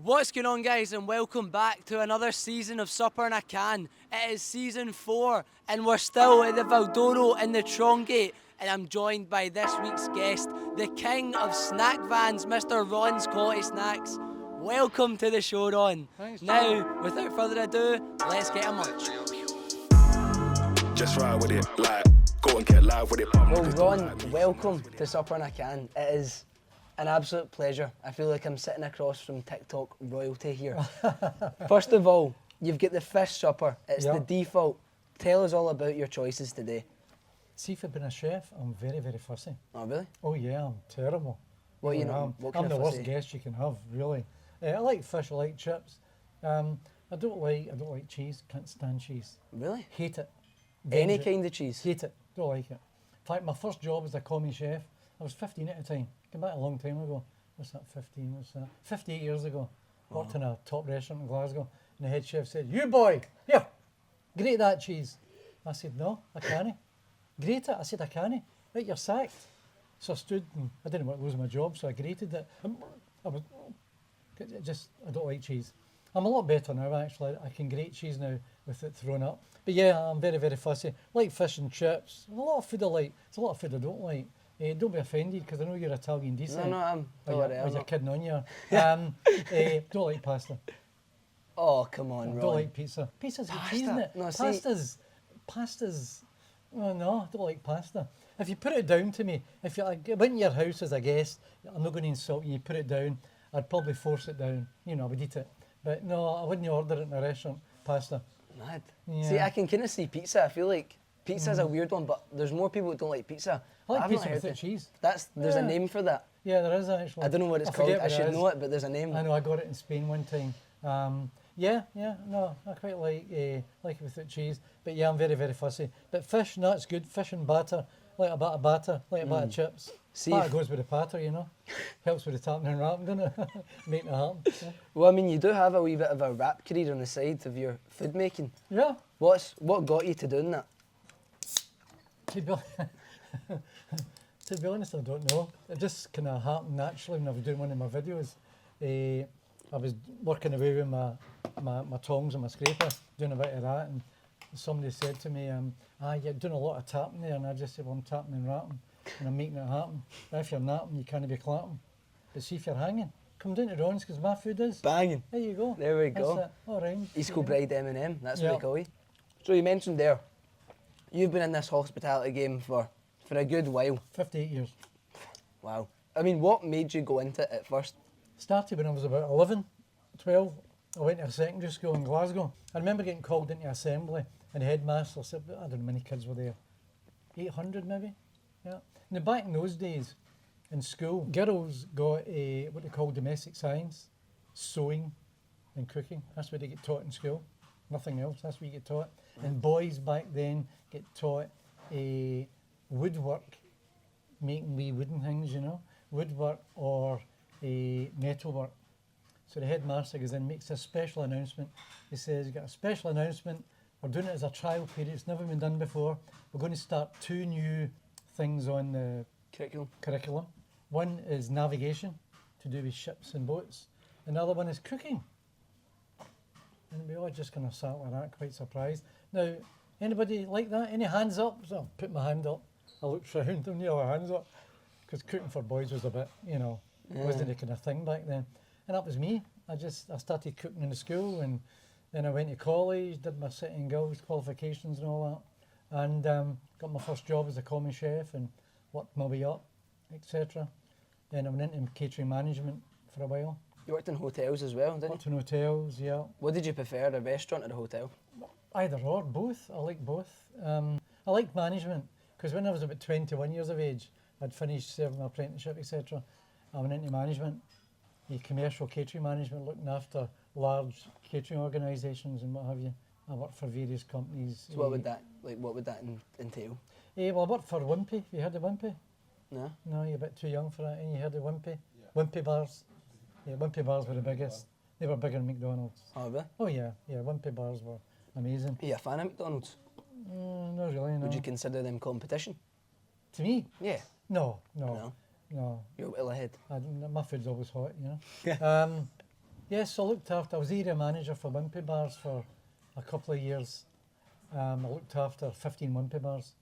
What's going on, guys, and welcome back to another season of Supper in a Can. It is season 4 and we're still at the Valdoro in the Trongate, and I'm joined by this week's guest, the king of snack vans, Mr. Ron's Quality Snacks. Welcome to the show, Ron. Thanks, now, without further ado, let's get a munch. Just ride with it, like, go and get live with it. Well, Ron, welcome to Supper in a Can. It is an absolute pleasure. I feel like I'm sitting across from Tik Tok royalty here. First of all, you've got the fish supper. It's the default. Tell us all about your choices today. See, for being a chef, I'm very, very fussy. Oh, really? Oh yeah, I'm terrible. Well, you Really know, am. what kind I'm of the worst fussy? guest you can have, really. I like fish, I like chips. I don't like cheese. Can't stand cheese. Really? Hate it. Any Binge it. kind of cheese? Hate it. Don't like it. In fact, my first job as a commie chef, I was 15 at the time. Came back a long time ago. What's that, 15? What's that? 58 years ago. Worked in a top restaurant in Glasgow. And the head chef said, "You boy, here, grate that cheese." I said, "No, I can't." "Grate it." I said, "I can't." "Right, you're sacked." So I stood and I didn't want to lose my job, so I grated it. I don't like cheese. I'm a lot better now, actually. I can grate cheese now with it thrown up. But yeah, I'm very, very fussy. Like fish and chips. A lot of food I like. There's a lot of food I don't like. Don't be offended, because I know you're Italian decent. No, I'm. Don't worry, I'm You're not. kidding on you. Don't like pasta. Oh, come on, Ron. Don't like pizza. Pizza's got cheese in Pasta? it. No, see- Pasta's. Oh no, I don't like pasta. If you put it down to me, if you like, went to your house as a guest, I'm not going to insult you. You put it down, I'd probably force it down. You know, I would eat it. But no, I wouldn't order it in a restaurant. Pasta. Mad. Yeah. See, I can kind of see pizza. I feel like pizza's a weird one, but there's more people that don't like pizza. I like I've not pizza heard without it. cheese. There's a Yeah. name for that. Yeah, there is actually. I don't know what it's called. forget I what should is. know it, but there's a name. I know, I got it in Spain one time. No, I quite like it without cheese. But yeah, I'm very, very fussy. But fish, no, it's good. Fish and batter, like a bit of batter, like a bit of chips. See Batter if- goes with the patter, you know. Helps with the tapping and rapping, doesn't it? Making it happen. Well, I mean, you do have a wee bit of a rap career on the side of your food making. Yeah. What got you to doing that? To be, to be honest, I don't know. It just kind of happened naturally when I was doing one of my videos. I was working away with my tongs and my scraper, doing a bit of that, and somebody said to me, "You're doing a lot of tapping there," and I just said, "Well, I'm tapping and rapping, and I'm making it happen. But if you're napping, you can't be clapping. But see if you're hanging, come down to Ron's, because my food is." Banging. There you go. There we That's go. it. All right. East Kilbride M&M, that's what Yeah. they call you. So you mentioned there, you've been in this hospitality game for a good while. 58 years. Wow. I mean, what made you go into it at first? Started when I was about 11, 12. I went to a secondary school in Glasgow. I remember getting called into assembly, and the headmaster said, I don't know how many kids were there, 800 maybe? Yeah. Now back in those days, in school, girls got what they call domestic science, sewing and cooking. That's what they get taught in school. Nothing else, that's what you get taught. And boys back then get taught woodwork, making wee wooden things, you know, woodwork or metalwork. So the headmaster goes in, makes a special announcement. He says, "You've got a special announcement. We're doing it as a trial period. It's never been done before. We're going to start 2 new things on the curriculum. One is navigation, to do with ships and boats. Another one is cooking." And we all just kind of sat like that, quite surprised. Now, anybody like that? Any hands up? So I put my hand up. I looked round, and all hands up. Because cooking for boys was a bit, you know, wasn't the kind of thing back then. And that was me. I started cooking in the school, and then I went to college, did my City and Guilds qualifications and all that. And got my first job as a commie chef and worked my way up, etc. Then I went into catering management for a while. You worked in hotels as well, didn't Worked in hotels, yeah. you? What did you prefer, the restaurant or the hotel? Either or, both. I like both. I like management, because when I was about 21 years of age, I'd finished serving my apprenticeship, etc. I went into management, commercial catering management, looking after large catering organisations and what have you. I worked for various companies. So what would that entail? Well, I worked for Wimpy. Have you heard of Wimpy? No? No, you're a bit too young for that. And you heard of Wimpy? Yeah. Wimpy bars. Yeah, Wimpy bars were the biggest. They were bigger than McDonald's. Oh, really? Oh yeah, Wimpy bars were amazing. Are you a fan of McDonald's? Not really, no. Would you consider them competition? To me? Yeah. No. No? You're well ahead. My food's always hot, you know. Yes, I looked after, I was area manager for Wimpy Bars for a couple of years. I looked after 15 Wimpy Bars,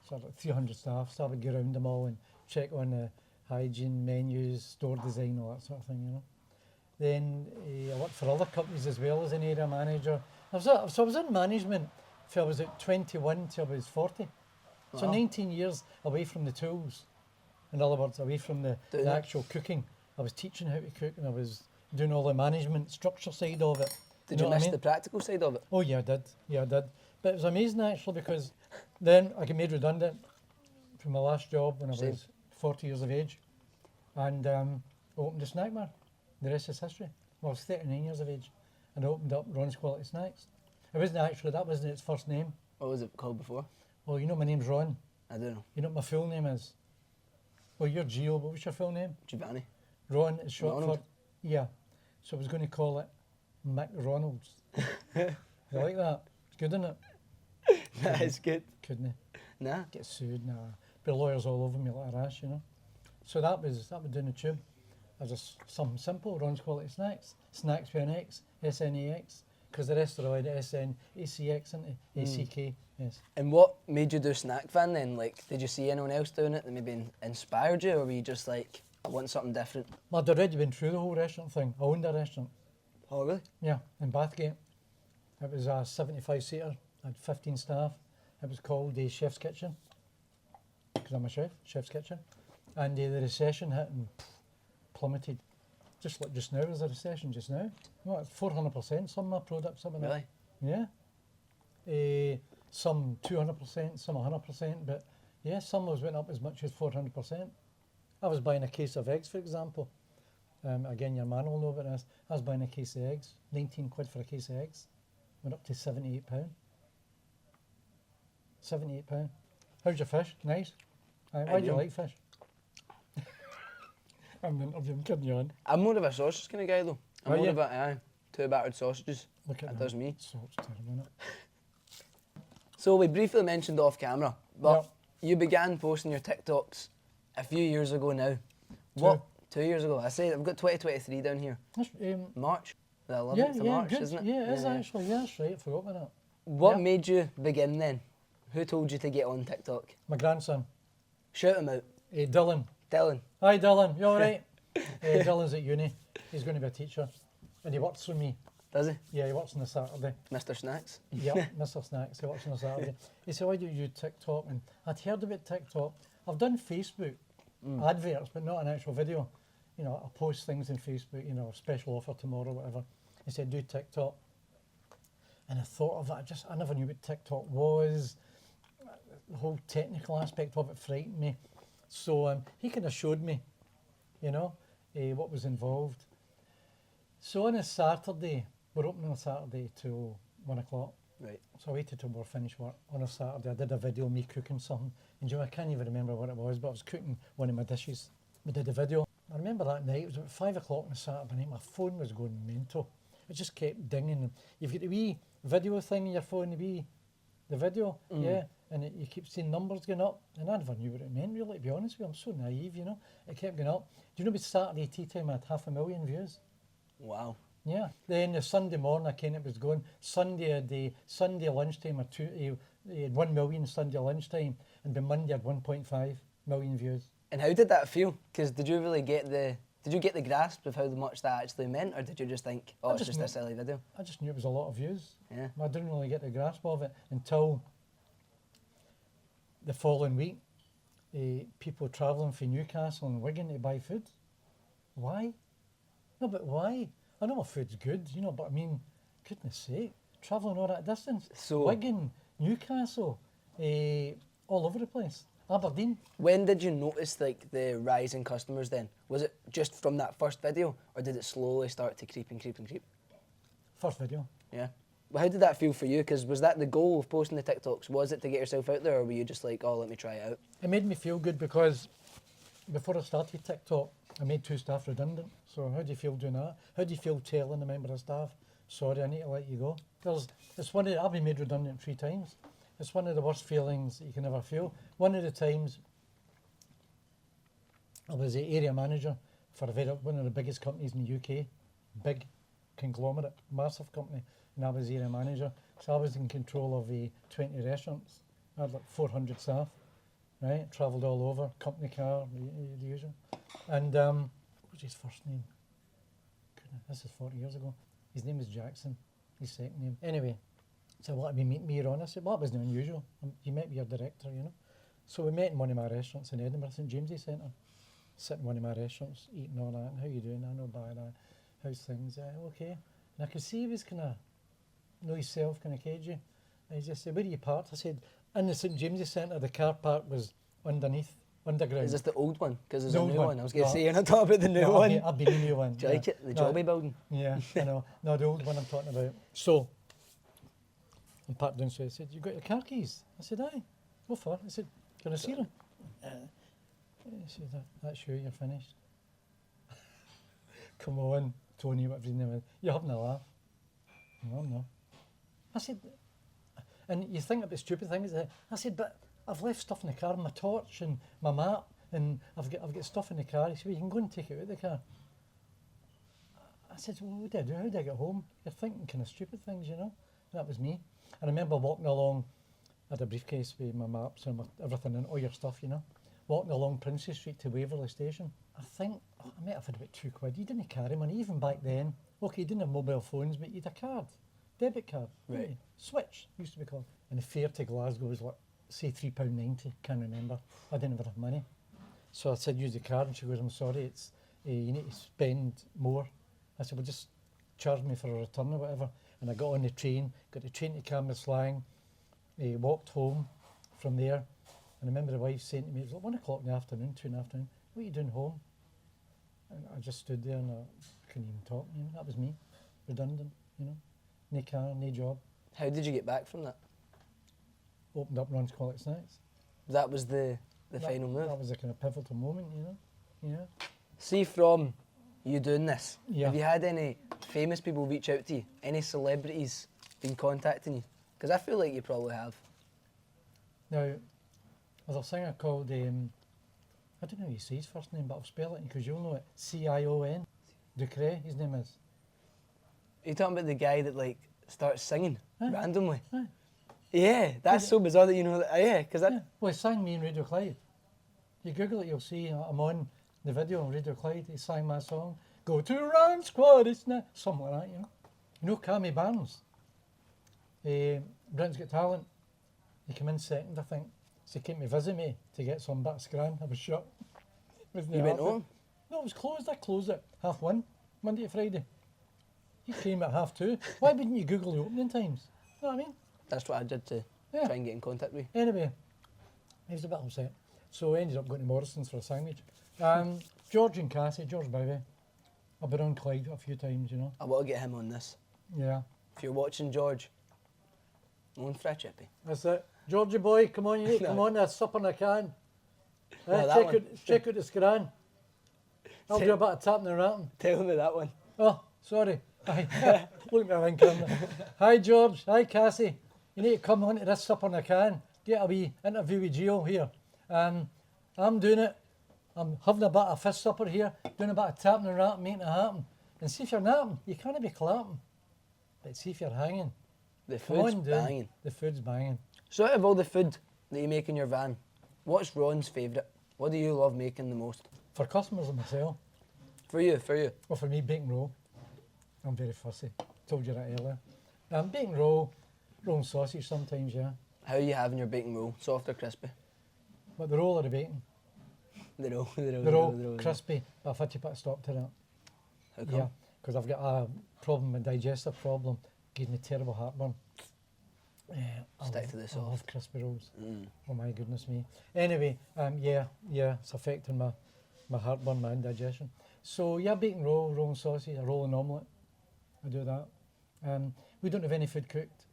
so about 300 staff, so I would go around them all and check on the hygiene, menus, store design, all that sort of thing, you know. Then I worked for other companies as well as an area manager. So I was in management till I was at 21 till I was 40. So Wow. 19 years away from the tools. In other words, away from the actual cooking. I was teaching how to cook and I was doing all the management structure side of it. Did know you what I miss mean? the practical side of it? Oh yeah, I did. Yeah, I did. But it was amazing actually because then I got made redundant from my last job when I Same. was 40 years of age. And I opened a snack bar. The rest is history. Well, I was 39 years of age and I opened up Ron's Quality Snacks. It wasn't actually, that wasn't its first name. What was it called before? Well, you know my name's Ron. I don't know. You know what my full name is? Well, you're Gio. What was your full name? Giovanni. Ron is short Ronald. for, yeah. So I was going to call it McRonald's. You like that? It's good, isn't it? That is good. Couldn't it? Nah. Get sued, nah. Be lawyers all over me like a rash, you know. So that was doing the tube. I just something simple, Ron's Quality Snacks. Snacks with an X, S-N-A-X. Because the rest are all S-N-A-C-X, isn't it? A-C-K, yes. And what made you do Snack Fan then? Like, did you see anyone else doing it that maybe inspired you, or were you just like, I want something different? I'd already been through the whole restaurant thing. I owned a restaurant. Oh, really? Yeah, in Bathgate. It was a 75-seater, I had 15 staff. It was called the Chef's Kitchen, because I'm a chef, Chef's Kitchen. And the recession hit and plummeted. Just like just now, there's a recession just now. No, it's 400%, some of my products up in Really? there. Yeah. Some 200%, some 100%, but yeah, some of those went up as much as 400%. I was buying a case of eggs, for example. Again, your man will know about this. I was buying a case of eggs, 19 quid for a case of eggs. Went up to £78. £78. How's your fish? Nice? Why do you like fish? I'm kidding you on. I'm more of a sausage kind of guy though. I'm Are more you? of a, 2 battered sausages. Look at That does me. Salt's terrible, isn't it? So we briefly mentioned off camera, but you began posting your TikToks a few years ago now. What? 2 years ago. I say I've got 2023 down here. That's, March, the 11th yeah, of yeah, March, good. isn't it? Yeah, it is actually. Yeah, that's right. I forgot about that. What Yeah. made you begin then? Who told you to get on TikTok? My grandson, Shout him out. Dylan. Dylan. Hi, Dylan. You all right? Dylan's at uni. He's going to be a teacher, and he works for me. Does he? Yeah, he works on a Saturday. Mr. Snacks. Yeah, Mr. Snacks. He works on a Saturday. He said, "Why do you do TikTok?" And I'd heard about TikTok. I've done Facebook adverts, but not an actual video. You know, I post things on Facebook. You know, special offer tomorrow, whatever. He said, "Do TikTok." And I thought of it. I never knew what TikTok was. The whole technical aspect of it frightened me. So he kind of showed me, you know, what was involved. So on a Saturday, we're open on a Saturday till 1 o'clock. Right. So I waited till we were finished work. On a Saturday, I did a video of me cooking something. And you know, I can't even remember what it was, but I was cooking one of my dishes. We did a video. I remember that night, it was about 5 o'clock on a Saturday night, my phone was going mental. It just kept dinging. You've got the wee video thing on your phone, the video, yeah, and you keep seeing numbers going up, and I never knew what it meant really, to be honest with you. I'm so naive, you know. It kept going up. Do you know, with Saturday tea time, I had 500,000 views. Wow. Yeah. Then the Sunday morning, I came, it was going. Sunday lunchtime, he had 1 million Sunday lunchtime, and by Monday, I had 1.5 million views. And how did that feel? Because did you get the grasp of how much that actually meant, or did you just think, oh, it's just a silly video? I just knew it was a lot of views. Yeah. I didn't really get the grasp of it until the following week. People travelling from Newcastle and Wigan to buy food. Why? No, but why? I know my food's good, you know, but I mean, goodness sake, travelling all that distance. So- Wigan, Newcastle, all over the place. Aberdeen. When did you notice like the rise in customers then? Was it just from that first video, or did it slowly start to creep and creep and creep? First video. Yeah. Well, how did that feel for you? Because was that the goal of posting the TikToks? Was it to get yourself out there, or were you just like, oh, let me try it out? It made me feel good because before I started TikTok, I made 2 staff redundant. So how do you feel doing that? How do you feel telling a member of staff, sorry, I need to let you go? Because I've been made redundant 3 times. It's one of the worst feelings that you can ever feel. One of the times, I was the area manager for one of the biggest companies in the UK, big, conglomerate, massive company, and I was area manager. So I was in control of 20 restaurants. I had like 400 staff, right? Travelled all over, company car, the usual. And what was his first name? Goodness, this is 40 years ago. His name was Jackson, his second name. Anyway, so what, we meet me on? I said, well, that wasn't unusual. You met with your director, you know. So we met in one of my restaurants in Edinburgh, St James's Centre. Sit in one of my restaurants, eating all that. And how you doing? I know by that. How's things? Okay. And I could see he was kind of, know himself, kind of cagey. And he just said, where are you parked? I said, in the St James's Centre, the car park was underneath, underground. Is this the old one? Because there's The a old new one. one. I was going to No. say, you're not talking about the new No, one. I've been in the new one. Do you like it? The No, Jobby building? Yeah, I know. No, the old one I'm talking about. So, I'm parked downstairs. He said, you got your car keys? I said, aye. What for? I said, can I see them? He said, that's you, you're finished. Come on, Tony, whatever his name is. You're having a laugh. No, I'm not. I said, and you think about stupid things. I said, but I've left stuff in the car, my torch and my map, and I've got stuff in the car. He said, well, you can go and take it out of the car. I said, well, what did I do? How did I get home? You're thinking kind of stupid things, you know? And that was me. I remember walking along, I had a briefcase with my maps and everything and all your stuff, you know? Walking along Princess Street to Waverley Station. I think, I might have had about £2. You didn't carry money, even back then. Okay, you didn't have mobile phones, but you had a card. Debit card. Right. You? Switch, used to be called. And the fare to Glasgow was like, say £3.90, can't remember. I didn't have enough money. So I said, use the card, and she goes, I'm sorry, it's you need to spend more. I said, well, just charge me for a return or whatever. And I got on the train, got the train to Cambuslang, walked home from there. And I remember the wife saying to me, it was like 1 o'clock in the afternoon, 2 in the afternoon, what are you doing home? And I just stood there and I couldn't even talk, you know, that was me, redundant, you know, no car, no job. How did you get back from that? Opened up Ron's Call It Snax. That was the final move. That was a kind of pivotal moment, you know, yeah. See, from you doing this, Yeah. have you had any famous people reach out to you? Any celebrities been contacting you? Because I feel like you probably have. Now, there's a singer called, I don't know how you say his first name, but I'll spell it because you'll know it. Cion. Ducre, his name is. Are you talking about the guy that like starts singing randomly? Aye. Yeah, that's so bizarre that you know that. Yeah, because that. Yeah. Well, he sang me in Radio Clyde. You Google it, you'll see I'm on the video on Radio Clyde. He sang my song. Go to Run Squad, it's not something like that, you know. You know Cammy Barnes? Britain's Got Talent. He came in second, I think. So he came to visit me to get some bit of scran. I was shut. Wasn't You it went happening? home? No, it was closed. I closed it 1:30, Monday to Friday. He came at 2:30. Why wouldn't you Google the opening times? You know what I mean? That's what I did to Yeah. try and get in contact with you. Anyway, he was a bit upset. So I ended up going to Morrison's for a sandwich. George and Cassie, George Bowie. I've been on Clyde a few times, you know. I want to get him on this. Yeah, If you're watching, George, I'm on for a chippy. that's it. Georgie boy, come on, you need to come on, there's supper in a can. No, that check, one. check out the scran. I'll Say- do a bit of tapping and rapping. Tell me that one. Oh, sorry. Hi. Look at my ring camera. Hi, George. Hi, Cassie. You need to come on to this supper in a can. Get a wee interview with Gio here. I'm doing it. I'm having a bit of fist supper here, doing a bit of tapping and rapping, making it happen. And see if you're napping, you can't be clapping. But see if you're hanging. The Come food's on, dude. banging. The food's banging. So out of all the food that you make in your van, what's Ron's favourite? What do you love making the most? For customers and myself, For you, for you. well, for me, bacon roll. I'm very fussy. Told you that earlier. Bacon roll, roll and sausage sometimes, yeah. How are you having your bacon roll? Soft or crispy? But the roll or the bacon, The roll, the roll, they're all the roll. crispy, but I've had to put a stop to that. How come? Yeah, because I've got a problem, a digestive problem, gives me terrible heartburn. I Stick love- to the I love soft. crispy rolls. Mm. Oh my goodness me. Anyway, yeah, it's affecting my heartburn, my indigestion. So yeah, bacon roll, roll and sausage, a roll and omelette. I do that. We don't have any food cooked.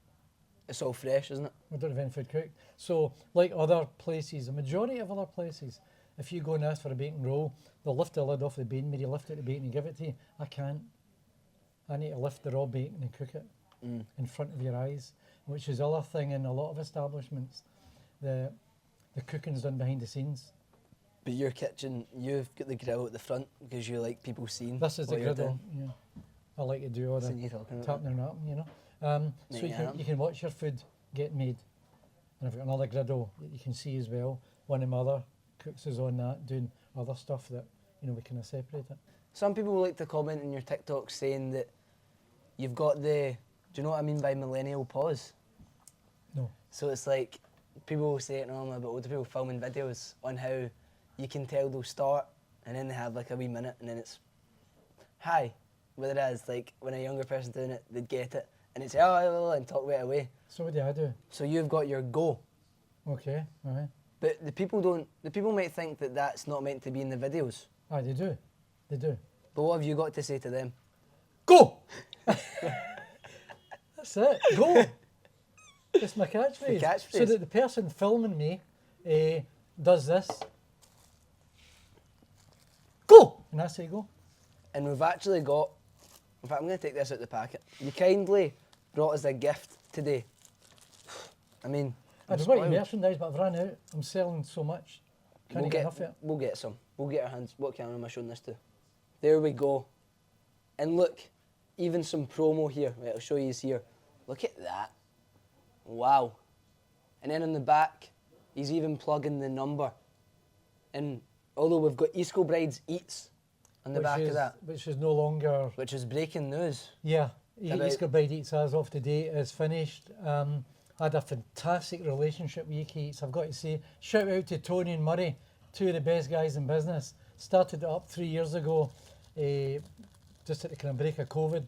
It's all fresh, isn't it? We don't have any food cooked. So, like other places, a majority of other places, if you go and ask for a bacon roll, they'll lift the lid off the bacon, maybe lift out the bacon and give it to you. I can't. I need to lift the raw bacon and cook it in front of your eyes, which is the other thing in a lot of establishments. The cooking's done behind the scenes. But your kitchen, you've got the grill at the front because you like people seeing This is the what you're griddle. doing. Yeah. I like to do all What's the you talking about? tapping and rapping, you know. So Yeah. you can watch your food get made. And I've got another griddle that you can see as well. One of my other cooks is on that, doing other stuff that, you know, we kind of separate it. Some people like to comment in your TikTok saying that you've got the, do you know what I mean by millennial pause? No. So it's like, people will say it normally about older people filming videos on how you can tell they'll start and then they have like a wee minute and then it's, hi. Whereas like when a younger person doing it, they'd get it and they'd say, oh, and talk right away. So what do I do? So you've got your go. Okay, all right. But the people might think that that's not meant to be in the videos. Aye, they do. They do. But what have you got to say to them? Go! That's it. Go! It's my catchphrase. The catchphrase. So that the person filming me does this. Go! And I say go. And we've actually got, in fact I'm going to take this out the packet. You kindly brought us a gift today. I mean, I I'm was wanting spoiled. merchandise, but I've run out. I'm selling so much. Can't get enough of it. We'll get some. We'll get our hands. What camera am I showing this to? There we go. And look, even some promo here. Right, I'll show you here. Look at that. Wow. And then on the back, he's even plugging the number. And although we've got East Brides Eats on the back of that, Which is no longer... which is breaking news. Yeah, About- East Bride Eats as of today is finished. I had a fantastic relationship with UK Eats, I've got to say. Shout out to Tony and Murray, two of the best guys in business. Started it up 3 years ago, just at the kind of break of COVID.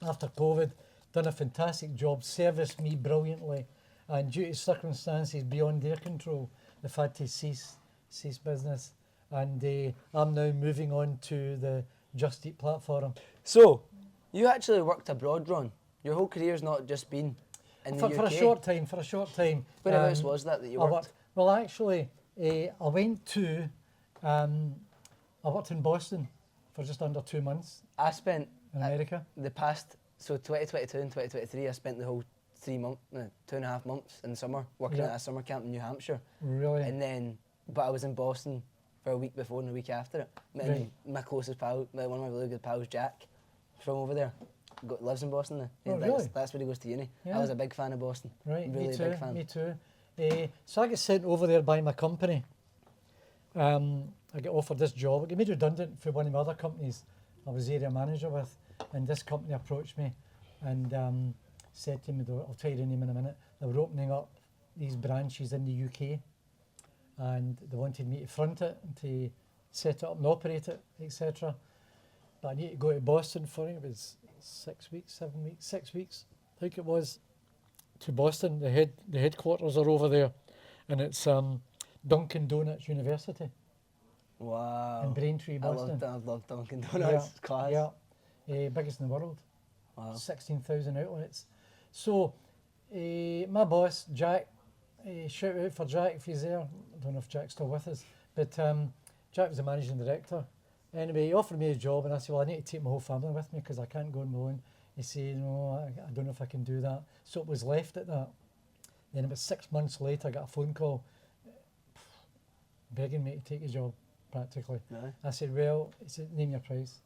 After COVID, done a fantastic job, serviced me brilliantly, and due to circumstances beyond their control, they've had to cease business. And I'm now moving on to the Just Eat platform. So, you actually worked abroad, Ron. Your whole career's not just been in the UK. For a short time. Whereabouts was that you I worked? Well, actually, I went to, I worked in Boston for just under 2 months I spent in America. the past, so 2022 and 2023, I spent the whole 2.5 months in summer working Yeah. at a summer camp in New Hampshire. Really? And then, but I was in Boston for a week before and a week after it. And Right. my closest pal, one of my really good pals, Jack, from over there, lives in Boston now. Oh, that's, really? that's where he goes to uni. Yeah. I was a big fan of Boston. Right, Really me a too, big fan. me too. So I get sent over there by my company. I get offered this job. I get made redundant for one of my other companies I was area manager with, and this company approached me and said to me, I'll tell you the name in a minute, they were opening up these branches in the UK and they wanted me to front it and to set it up and operate it, etc. But I need to go to Boston for it. It was 6 weeks, 7 weeks, 6 weeks, I think it was, to Boston. The headquarters are over there, and it's Dunkin' Donuts University Wow. in Braintree, Boston. I love Dunkin' Donuts. Class. Yeah, biggest in the world. Wow. 16,000 outlets. So my boss, Jack, shout out for Jack if he's there. I don't know if Jack's still with us, but Jack was the managing director. Anyway, he offered me a job, and I said, well, I need to take my whole family with me because I can't go on my own. He said, no, I don't know if I can do that. So it was left at that. Then about 6 months later, I got a phone call begging me to take a job, practically. Really? I said, well, he said, name your price.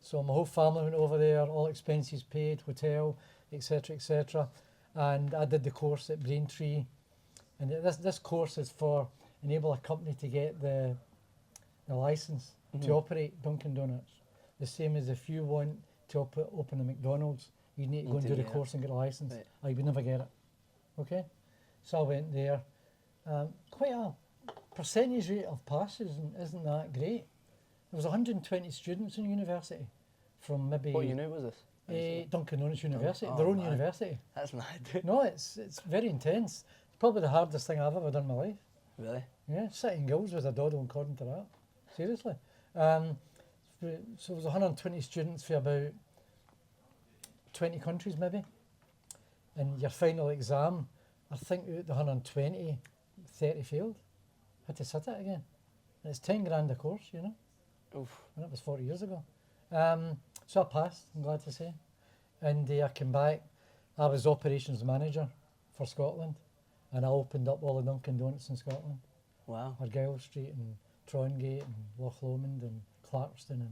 So my whole family went over there, all expenses paid, hotel, etc., etc. And I did the course at Braintree. And this course is for enable a company to get the license to operate Dunkin' Donuts. The same as if you want to open a McDonald's, you need to go and do the course and get a license. Right. Or you would never get it. Okay? So I went there. Quite a percentage rate of passes isn't that great. There was 120 students in university from maybe What uni was this? Dunkin' Donuts University, oh, their own man. university. That's mad. No, it's very intense. It's probably the hardest thing I've ever done in my life. Really? Yeah, sitting gills was a doddle according to that. Seriously. So there was 120 students for about 20 countries maybe. And your final exam, I think out the 120, 30 failed. Had to sit it again. And it's 10 grand a course, you know. Oof. And that was 40 years ago. So I passed, I'm glad to say. And I came back. I was operations manager for Scotland. And I opened up all the Dunkin' Donuts in Scotland. Wow. Argyll Street and Trongate and Loch Lomond and Clarkston and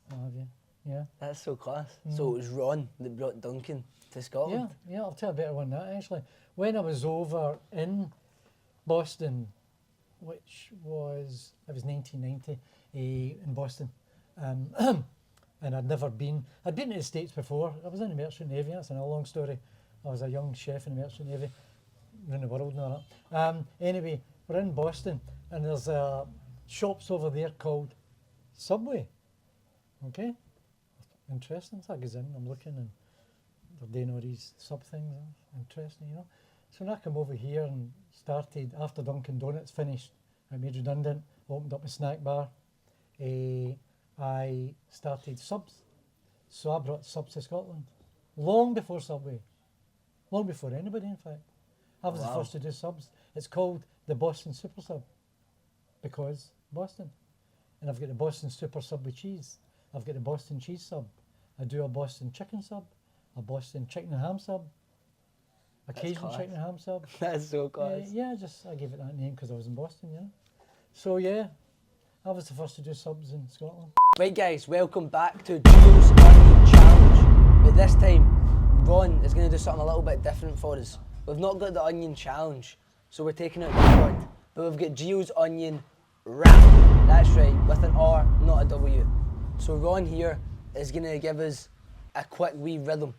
what have you. Yeah. That's so class. So it was Ron that brought Duncan to Scotland. Yeah, I'll tell you a better one than that actually. When I was over in Boston, which was, it was 1990 in Boston, and I'd been to the States before. I was in the Merchant Navy, that's another long story. I was a young chef in the Merchant Navy, around the world and all that. Anyway, we're in Boston, and there's shops over there called Subway. Okay, interesting. So I goes in, I'm looking, and they're doing all these sub things. Interesting, you know. So when I come over here and started, after Dunkin' Donuts finished, I made redundant, opened up a snack bar. I started subs. So I brought subs to Scotland. Long before Subway. Long before anybody, in fact. I was the first to do subs. It's called the Boston Super Sub. Because Boston. And I've got the Boston Super Sub with cheese. I've got the Boston Cheese Sub. I do a Boston Chicken Sub. A Boston Chicken and Ham Sub. Occasional chicken and ham sub. That's so class. I gave it that name because I was in Boston, you know. So yeah, I was the first to do subs in Scotland. Right guys, welcome back to Gio's Onion Challenge. But this time, Ron is going to do something a little bit different for us. We've not got the Onion Challenge, so we're taking out the word. But we've got Gio's Onion Rap. That's right, with an R, not a W. So Ron here is going to give us a quick wee rhythm.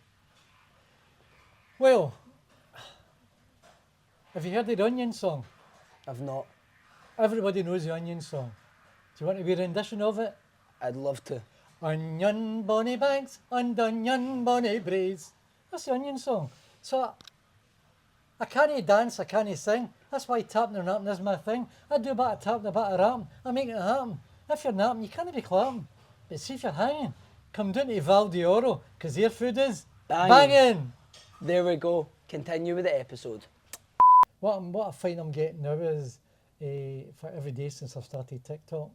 Well, have you heard the Onion song? I've not. Everybody knows the Onion song. Do you want to be a rendition of it? I'd love to. Onion bonny banks and onion bonny breeze. That's the Onion song. So I can't dance, I can't sing. That's why tapping and rapping is my thing. I do a bit of tapping, a bit of rapping. I make it happen. If you're napping, you can't be clapping. But see if you're hanging, come down to Val d'Oro, because their food is banging. There we go. Continue with the episode. What I find I'm getting now is, for every day since I've started TikTok,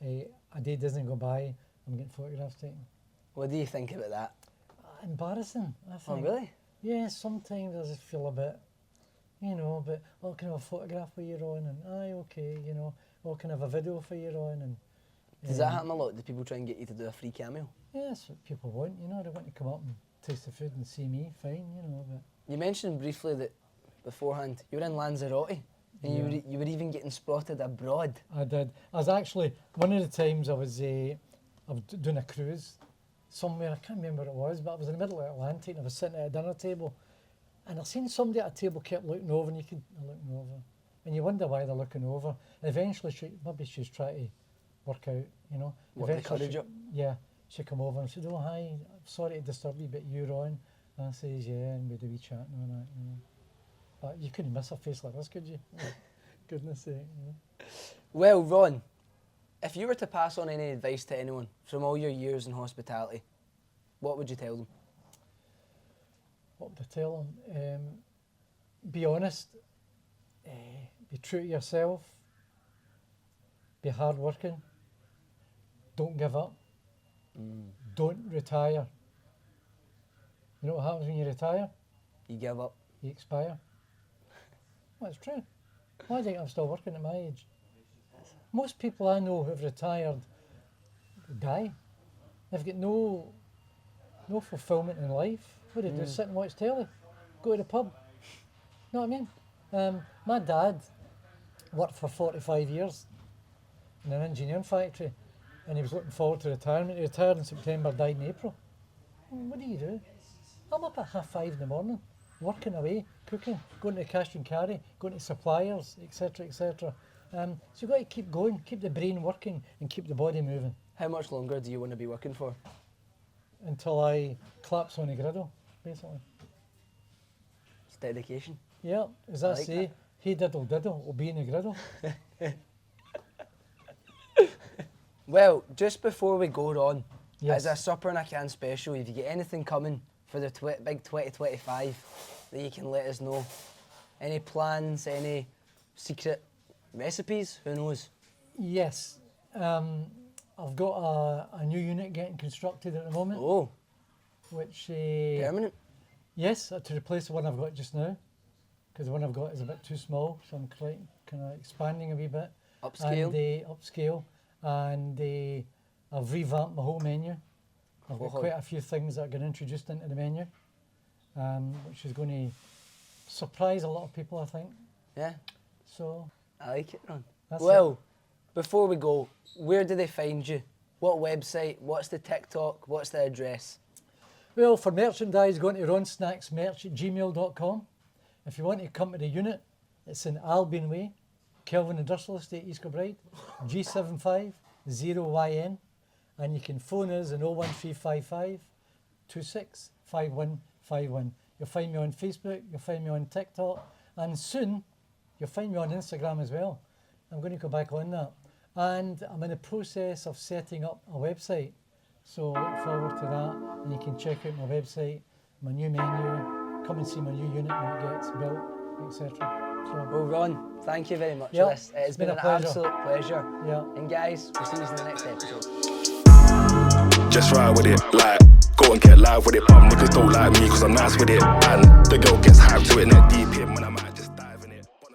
a day doesn't go by, I'm getting photographs taken. What do you think about that? Embarrassing, I Oh, think. really? Yeah, sometimes I just feel a bit, you know, but, oh, can I have a photograph for you on? And, aye, okay, you know, oh, can I have a video for you on? And Does that happen a lot? Do people try and get you to do a free cameo? yeah, that's what people want, you know, they want to come up and taste the food and see me, fine, you know, but... You mentioned briefly that beforehand you were in Lanzarote and you were even getting spotted abroad. I did. I was actually, one of the times I was doing a cruise somewhere, I can't remember what it was, but I was in the middle of the Atlantic and I was sitting at a dinner table and I seen somebody at a table kept looking over and looking over. And you wonder why they're looking over. And eventually, maybe she's trying to work out, you know. Work the courage up. Yeah. She come over and said, oh, hi, I'm sorry to disturb you, but you're on. And I says, yeah, and we had a wee chat and all that, you know. But you couldn't miss a face like this, could you? Oh, goodness sake, you know. Well, Ron, if you were to pass on any advice to anyone from all your years in hospitality, what would you tell them? What would I tell them? Be honest, be true to yourself, be hardworking, don't give up, don't retire. You know what happens when you retire? You give up. You expire. Well, it's true. Why do you think I'm still working at my age? Most people I know who've retired die. They've got no fulfilment in life. What do they do? Sit and watch telly? Go to the pub? You know what I mean? My dad worked for 45 years in an engineering factory and he was looking forward to retirement. He retired in September, died in April. What do you do? I'm up at 5:30 in the morning, working away, cooking, going to cash and carry, going to suppliers, etc., etc. So you've got to keep going, keep the brain working and keep the body moving. How much longer do you want to be working for? Until I collapse on the griddle, basically. It's dedication. Yeah, as I like say, that. hey diddle diddle, will be in the griddle. Well, just before we go on, Yes. as a Supper and a Can special, if you get anything coming for the big 2025 that you can let us know. Any plans, any secret recipes, who knows? Yes, I've got a new unit getting constructed at the moment, Oh, which... permanent? Yes, to replace the one I've got just now, because the one I've got is a bit too small, so I'm kind of expanding a wee bit. Upscale? And upscale, and I've revamped my whole menu. I've got quite a few things that are getting introduced into the menu, which is going to surprise a lot of people, I think. Yeah, So I like it, Ron. That's Well, before we go, where do they find you? What website? What's the TikTok? What's the address? Well, for merchandise, go on to ronsnacksmerch@gmail.com. If you want to come to the unit, it's in Albion Way, Kelvin Industrial Estate, East Kilbride, G750YN, and you can phone us on 01355 265151. You'll find me on Facebook, you'll find me on TikTok, and soon you'll find me on Instagram as well. I'm going to go back on that. And I'm in the process of setting up a website. So look forward to that, and you can check out my website, my new menu, come and see my new unit when it gets built, etc. Well, Ron, thank you very much Yeah, for this. It's been a an pleasure. absolute pleasure. Yeah. And guys, we'll see you in the next episode. Just ride with it, like, go and get live with it. Niggas don't like me cause I'm nice with it. And the girl gets hyped to it, neck deep in when I'm